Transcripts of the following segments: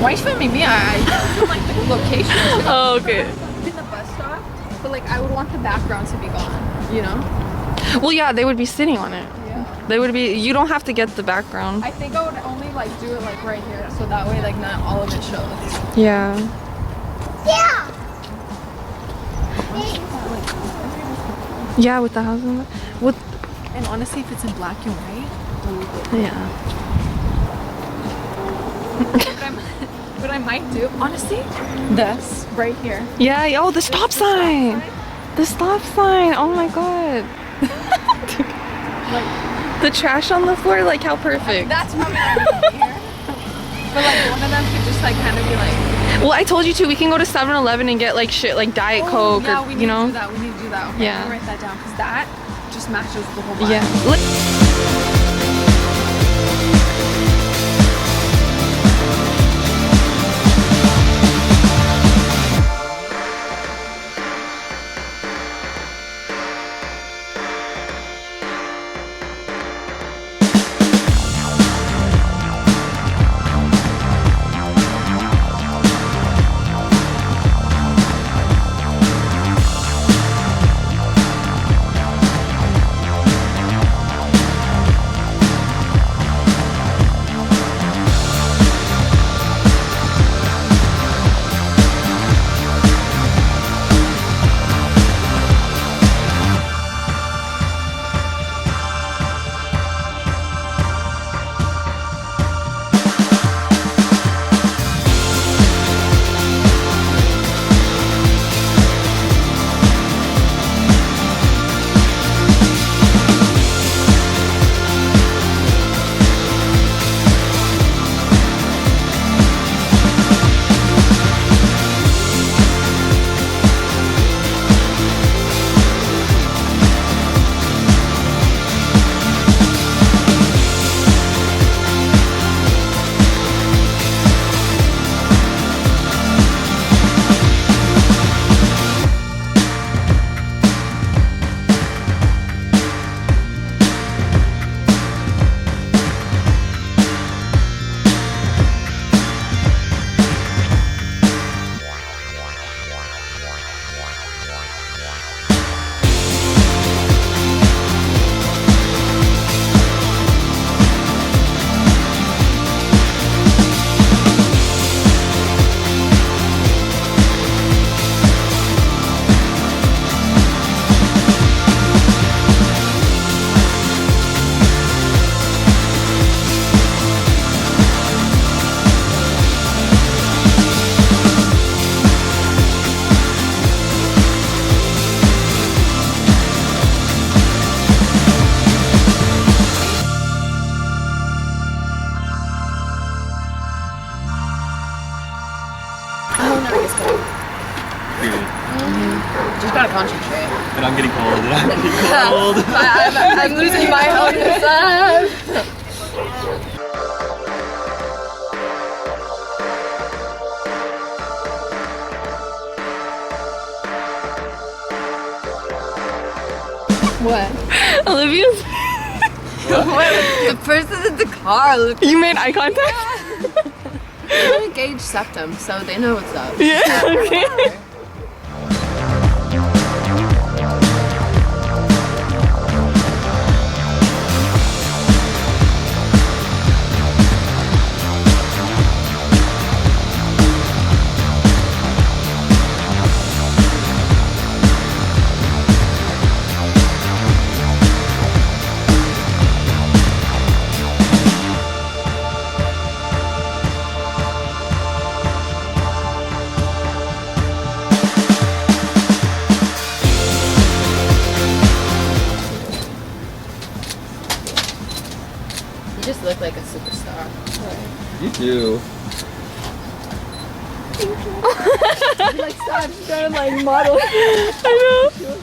Why are you filming me? I feel like the location. Oh, okay. In the bus stop, but like I would want the background to be gone, you know? Well, yeah, they would be sitting on it. Yeah. They would be. You don't have to get the background. I think I would only like do it like right here, so that way like not all of it shows. Yeah. Yeah. Yeah, with the house in with. And honestly, if it's in black and white, Yeah. what I might do, honestly, this right here. Yeah. Oh, the stop sign. The stop sign. Oh my god. Like The trash on the floor. Like how perfect. that's probably not gonna be here. But like one of them could just like kind of be like. Well, I told you to. We can go to 7-Eleven and get like shit like Diet Coke yeah, or we need you know. to do that. We need to do that. Okay, Yeah. I'll write that down because that just matches the whole vibe. Yeah. Just gotta concentrate. And I'm getting cold. And I'm getting cold. I'm losing my own What? Olivia's. The person in the car. Look, You made eye contact. they engaged septum, so they know what's up. Yeah. Okay. You just look like a superstar. You do. Like, stop trying to like model. I know.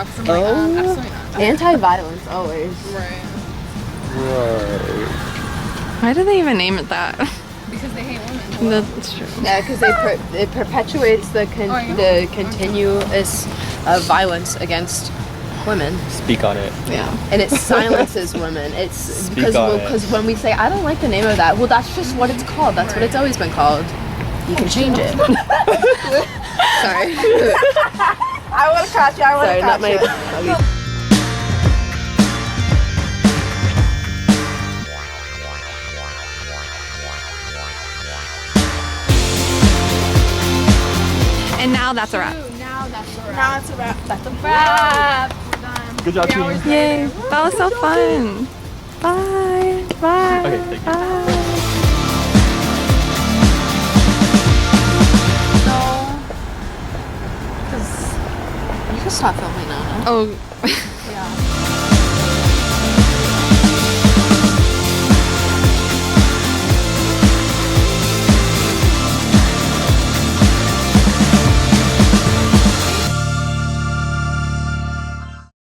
cuffs. I'm like, absolutely not. Anti-violence, always. Right. Right. Why do they even name it that? Because they hate women. Hello. That's true. Yeah, because it perpetuates the continuous violence against women, Speak on it. Yeah. and it silences women. It's Speak on it. because when we say I don't like the name of that, well, that's just what it's called. That's what it's always been called. You can change it. Sorry. I want to catch you. I want Sorry, to not catch my. you. And now that's a wrap. Now that's a wrap. Now it's a wrap. That's a wrap. We're done. Good job, 3 team. hours Yay. later. That was so fun. Bye. Bye. Okay, thank you. Bye. You can stop filming now. Oh.